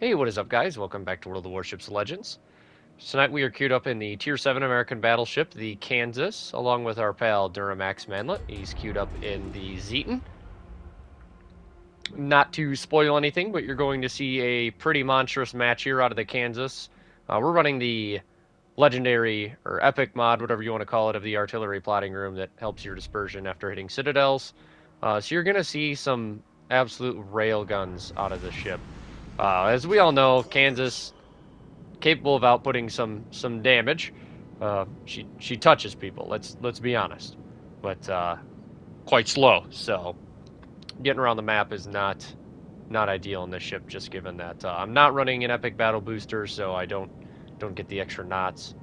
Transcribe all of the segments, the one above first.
Hey, what is up, guys? Welcome back to World of Warships Legends. Tonight we are queued up in the Tier 7 American battleship, the Kansas, along with our pal Duramax Manlet. He's queued up in the Zeton. Not to spoil anything, but you're going to see a pretty monstrous match here out of the Kansas. We're running the legendary, or epic mod, whatever you want to call it, of the artillery plotting room that helps your dispersion after hitting citadels. So you're going to see some absolute rail guns out of the ship. As we all know, Kansas capable of outputting some damage. She touches people. Let's be honest, but quite slow. So getting around the map is not ideal in this ship. Just given that I'm not running an epic battle booster, so I don't get the extra knots.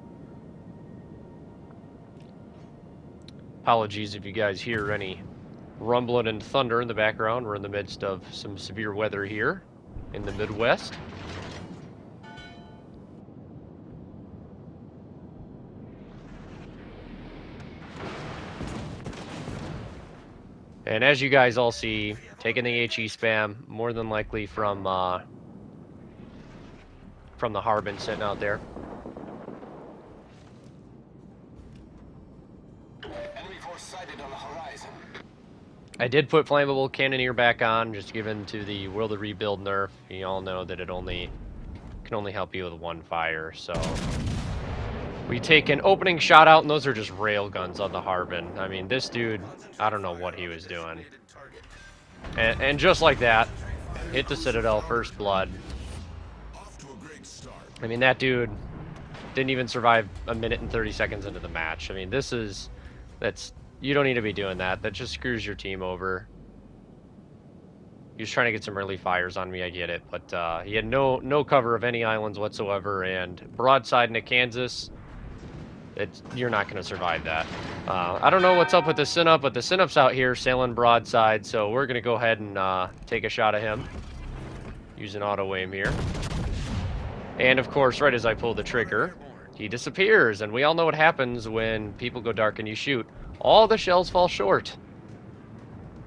Apologies if you guys hear any rumbling and thunder in the background. We're in the midst of some severe weather here in the Midwest. And as you guys all see, taking the HE spam, more than likely from the Harbin sitting out there. Enemy force sighted on the horizon. I did put Flammable Cannoneer back on, just given to the World of Rebuild nerf. You all know that it can only help you with one fire, so we take an opening shot out, and those are just rail guns on the Harbin. I mean, this dude, I don't know what he was doing. And just like that, hit the Citadel, first blood. I mean, that dude didn't even survive a minute and 30 seconds into the match. I mean, you don't need to be doing that. That just screws your team over. He was trying to get some early fires on me, I get it, but he had no cover of any islands whatsoever, and broadside into Kansas, you're not going to survive that. I don't know what's up with the Sinup, but the Sinup's out here sailing broadside, so we're going to go ahead and take a shot at him. Using auto aim here. And of course, right as I pull the trigger, he disappears, and we all know what happens when people go dark and you shoot. All the shells fall short.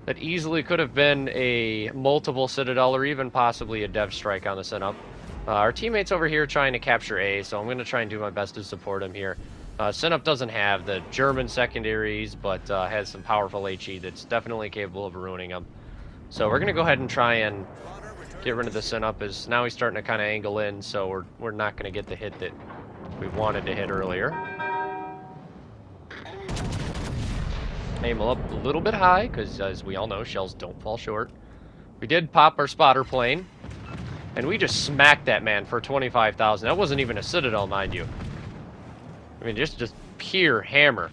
That easily could have been a multiple Citadel or even possibly a Dev Strike on the Sinup. Our teammate's over here trying to capture A, so I'm going to try and do my best to support him here. Sinup doesn't have the German secondaries, but has some powerful HE that's definitely capable of ruining him. So we're going to go ahead and try and get rid of the Sinup, as now he's starting to kind of angle in, so we're not going to get the hit that we wanted to hit earlier. Aim up a little bit high, because as we all know, shells don't fall short. We did pop our spotter plane, and we just smacked that man for 25,000. That wasn't even a Citadel, mind you. I mean, just pure hammer.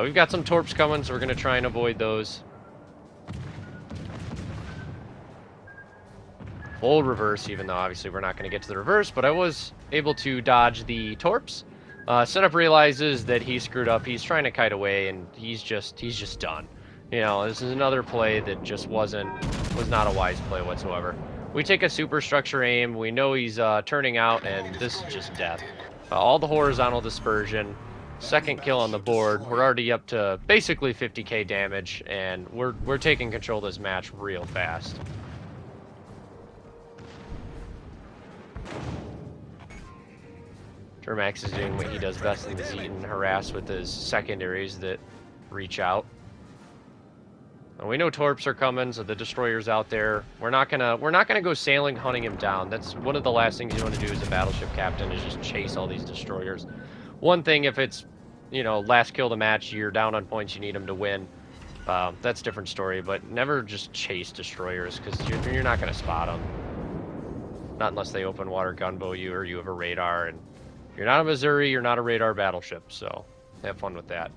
We've got some torps coming, so we're going to try and avoid those. Full reverse, even though obviously we're not going to get to the reverse, but I was able to dodge the torps. Sinup realizes that he screwed up. He's trying to kite away, and he's just done. You know, this is another play that just was not a wise play whatsoever. We take a superstructure aim. We know he's turning out, and this is just death. All the horizontal dispersion. Second kill on the board. We're already up to basically 50k damage, and we're taking control of this match real fast. Duramax is doing what he does best in the Zeton, harass with his secondaries that reach out. And we know torps are coming, so the destroyer's out there. We're not gonna go sailing hunting him down. That's one of the last things you want to do as a battleship captain, is just chase all these destroyers. One thing if it's, you know, last kill of the match, you're down on points, you need them to win. That's a different story, but never just chase destroyers, because you're not gonna spot them. Not unless they open water gunboat you or you have a radar, and if you're not a Missouri, you're not a radar battleship, so have fun with that.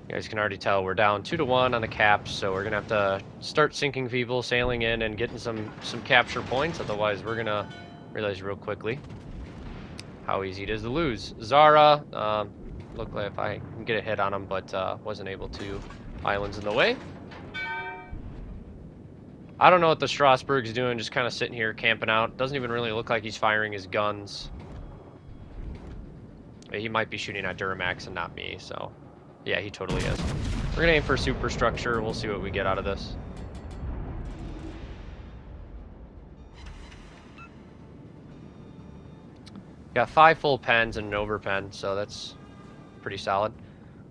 You guys can already tell we're down 2-1 on the caps, so we're gonna have to start sinking people, sailing in, and getting some capture points. Otherwise, we're gonna realize real quickly how easy it is to lose. Zara, looked like if I can get a hit on him, but wasn't able to. Islands in the way. I don't know what the Strasbourg's doing, just kind of sitting here camping out. Doesn't even really look like he's firing his guns. He might be shooting at Duramax and not me, so yeah, he totally is. We're gonna aim for superstructure. We'll see what we get out of this. Got 5 full pens and an overpen, so that's pretty solid.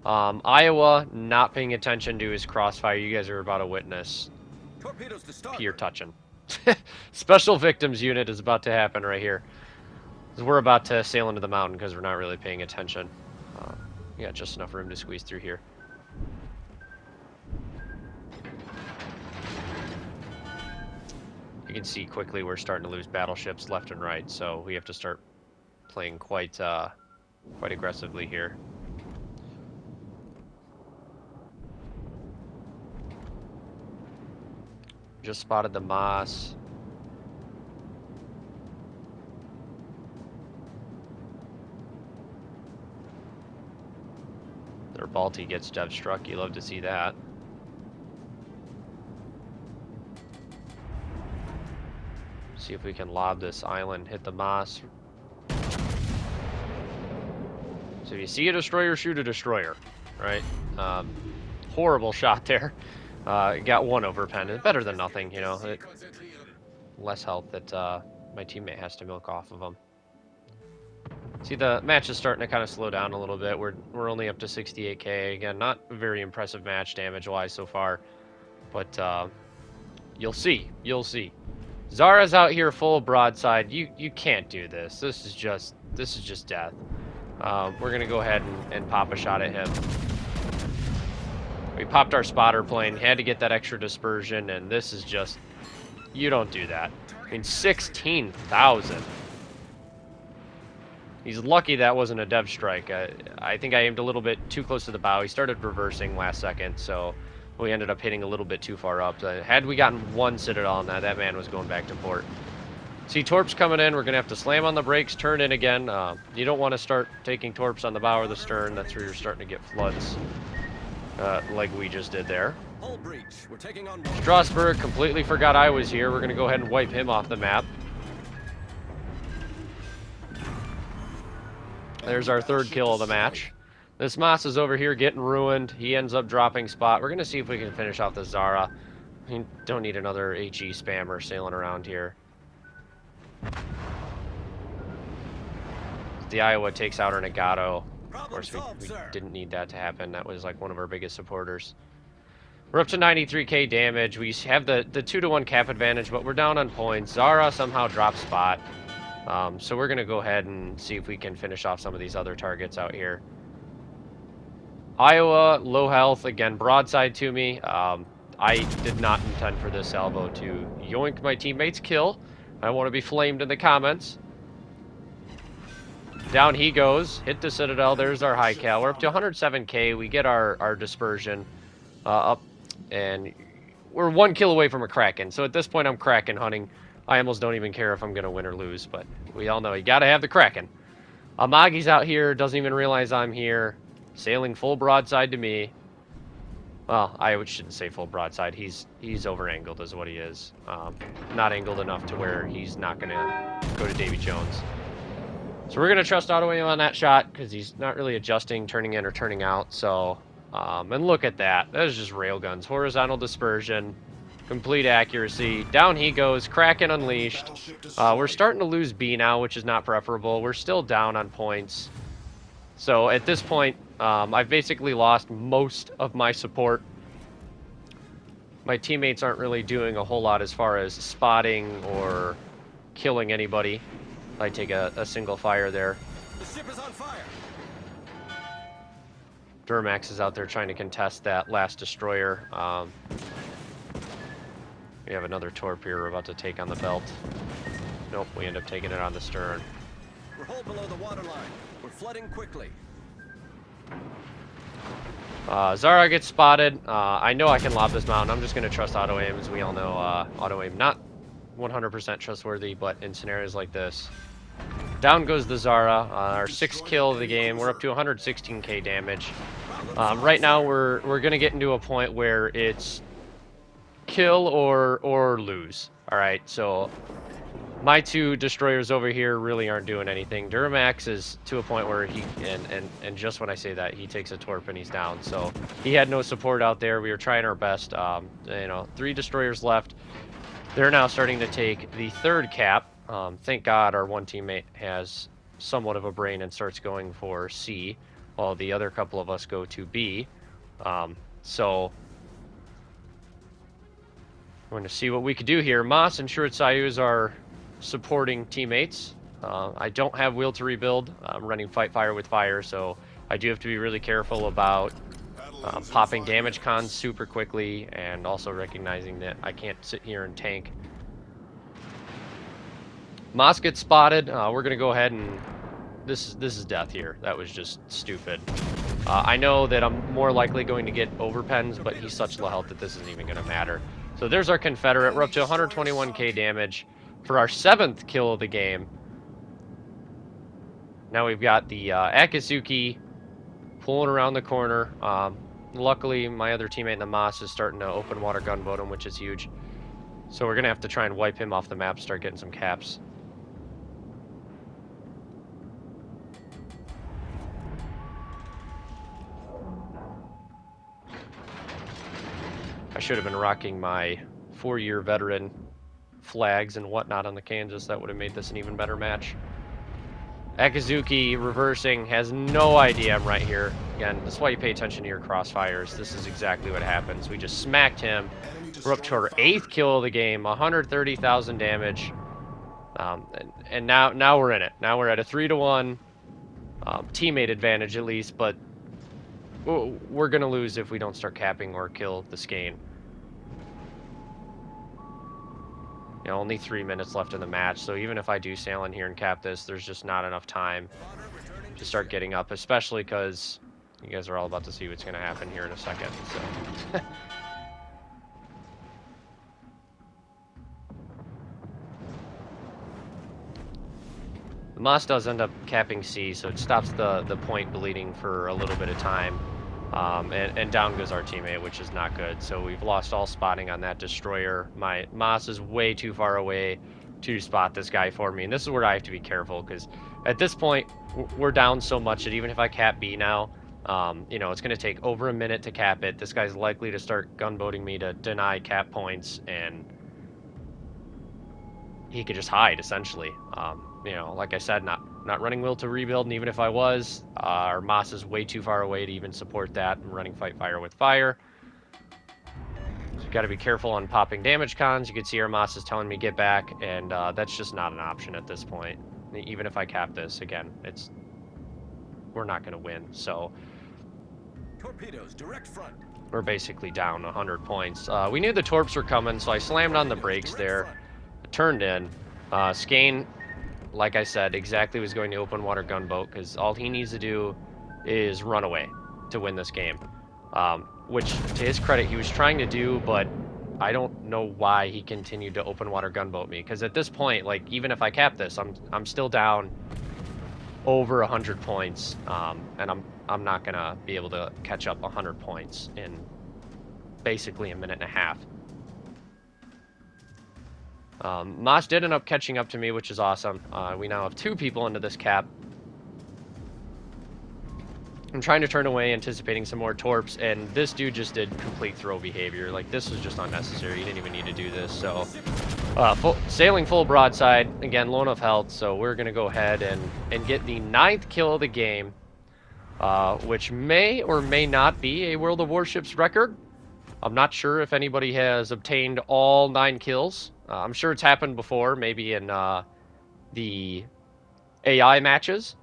Iowa not paying attention to his crossfire. You guys are about to witness Torpedoes to start. pure touching. Special victims unit is about to happen right here. We're about to sail into the mountain because we're not really paying attention. We got just enough room to squeeze through here. You can see quickly we're starting to lose battleships left and right, so we have to start playing quite aggressively here. Just spotted the Moss. Their Balti gets dev struck. You love to see that. See if we can lob this island, hit the Moss. So if you see a destroyer, shoot a destroyer, right? Horrible shot there. Got 1 overpen. It's better than nothing, you know. Less health that my teammate has to milk off of him. See, the match is starting to kind of slow down a little bit. We're only up to 68k. Again, not a very impressive match damage-wise so far, but you'll see. You'll see. Zara's out here full broadside. You can't do this. This is just death. We're gonna go ahead and pop a shot at him. We popped our spotter plane, had to get that extra dispersion, and this is just, you don't do that. I mean, 16,000. He's lucky that wasn't a dev strike. I think I aimed a little bit too close to the bow. He started reversing last second, so we ended up hitting a little bit too far up. Had we gotten 1 Citadel on that man was going back to port. See, torps coming in. We're going to have to slam on the brakes, turn in again. You don't want to start taking torps on the bow or the stern. That's where you're starting to get floods. Like we just did there. Strasbourg completely forgot I was here. We're going to go ahead and wipe him off the map. There's our 3rd kill of the match. This Moss is over here getting ruined. He ends up dropping spot. We're going to see if we can finish off the Zara. We don't need another HE spammer sailing around here. The Iowa takes out our Nagato. Of course, we didn't need that to happen. That was like one of our biggest supporters. We're up to 93k damage. We have the 2-to-1 cap advantage, but we're down on points. Zara somehow dropped spot. So we're going to go ahead and see if we can finish off some of these other targets out here. Iowa, low health. Again, broadside to me. I did not intend for this salvo to yoink my teammate's kill. I want to be flamed in the comments. Down he goes. Hit the Citadel. There's our high cal. We're up to 107k. We get our dispersion up, and we're 1 kill away from a Kraken. So at this point, I'm Kraken hunting. I almost don't even care if I'm going to win or lose, but we all know you got to have the Kraken. Amagi's out here. Doesn't even realize I'm here. Sailing full broadside to me. Well, I shouldn't say full broadside. He's over-angled is what he is. Not angled enough to where he's not going to go to Davy Jones. So we're going to trust auto aim on that shot because he's not really adjusting, turning in or turning out. So, and look at that. That is just railguns. Horizontal dispersion, complete accuracy. Down he goes. Kraken unleashed. We're starting to lose B now, which is not preferable. We're still down on points. So at this point, I've basically lost most of my support. My teammates aren't really doing a whole lot as far as spotting or killing anybody. I take a single fire there. The ship is on fire. Duramax is out there trying to contest that last destroyer. We have another torp here we're about to take on the belt. Nope, we end up taking it on the stern. We're hull below the waterline. We're flooding quickly. Zara gets spotted. I know I can lob this mountain. I'm just going to trust auto aim. As we all know, auto aim not 100% trustworthy, but in scenarios like this. Down goes the Zara, our 6th kill of the game. We're up to 116k damage. Right now we're going to get into a point where it's kill or lose. All right, so my two destroyers over here really aren't doing anything. Duramax is to a point where he, and just when I say that, he takes a torp and he's down. So he had no support out there. We were trying our best. You know, 3 destroyers left. They're now starting to take the 3rd cap. Thank God our one teammate has somewhat of a brain and starts going for C, while the other couple of us go to B. So we're going to see what we can do here. Moss and Short Sayuz are supporting teammates. I don't have wheel to rebuild. I'm running fight fire with fire, so I do have to be really careful about popping damage cons super quickly, and also recognizing that I can't sit here and tank. Moss gets spotted. We're gonna go ahead and this is death here. That was just stupid. I know that I'm more likely going to get overpens, but he's such low health that this isn't even gonna matter. So there's our Confederate. We're up to 121k damage for our 7th kill of the game. Now we've got the Akizuki pulling around the corner. Luckily, my other teammate in the Moss is starting to open water gunboat him, which is huge. So we're going to have to try and wipe him off the map, start getting some caps. I should have been rocking my 4-year veteran flags and whatnot on the Kansas. That would have made this an even better match. Akizuki reversing, has no idea I'm right here. Again, that's why you pay attention to your crossfires. This is exactly what happens. We just smacked him. We're up to our 8th kill of the game, 130,000 damage. And now we're in it. Now we're at a 3-1 teammate advantage at least, but we're going to lose if we don't start capping or kill the Skane. You know, only 3 minutes left in the match, so even if I do sail in here and cap this, there's just not enough time to start getting up, especially because you guys are all about to see what's going to happen here in a second. So. The Moss does end up capping C, so it stops the point bleeding for a little bit of time. And down goes our teammate, which is not good. So we've lost all spotting on that destroyer. My Moss is way too far away to spot this guy for me. And this is where I have to be careful, because at this point, we're down so much that even if I cap B now, you know, it's going to take over a minute to cap it. This guy's likely to start gunboating me to deny cap points, and he could just hide, essentially. You know, like I said, not running will to rebuild, and even if I was, our Moss is way too far away to even support that. I'm running fight fire with fire. So got to be careful on popping damage cons. You can see our Moss is telling me get back, and that's just not an option at this point. Even if I cap this, again, we're not going to win. So Torpedoes, direct front. we're basically down 100 points. We knew the torps were coming, so I slammed on the brakes there. Turned in. Skane, like I said, exactly was going to open water gunboat, because all he needs to do is run away to win this game. Which, to his credit, he was trying to do, but I don't know why he continued to open water gunboat me, because at this point, like, even if I cap this, I'm still down over 100 points, and I'm not gonna be able to catch up 100 points in basically a minute and a half. Moss did end up catching up to me, which is awesome. We now have 2 people into this cap. I'm trying to turn away, anticipating some more torps, and this dude just did complete throw behavior. Like, this was just unnecessary. You didn't even need to do this. So, sailing full broadside. Again, low enough health, so we're going to go ahead and get the 9th kill of the game, which may or may not be a World of Warships record. I'm not sure if anybody has obtained all 9 kills. I'm sure it's happened before, maybe in the AI matches.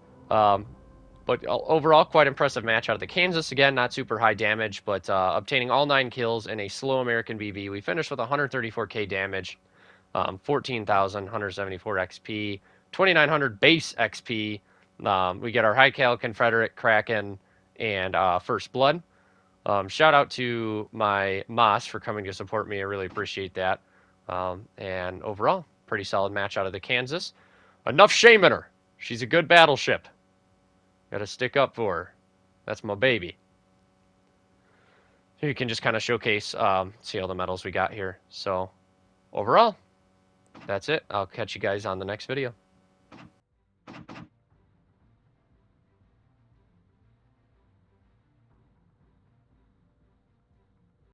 But overall, quite impressive match out of the Kansas. Again, not super high damage, but obtaining all 9 kills in a slow American BB. We finished with 134k damage, 14,174 XP, 2,900 base XP. We get our high cal Confederate, Kraken, and First Blood. Shout out to my Moss for coming to support me. I really appreciate that. And overall, pretty solid match out of the Kansas. Enough shame in her. She's a good battleship. Gotta stick up for her. That's my baby. Here you can just kind of showcase, see all the medals we got here. So, overall, That's it. I'll catch you guys on the next video.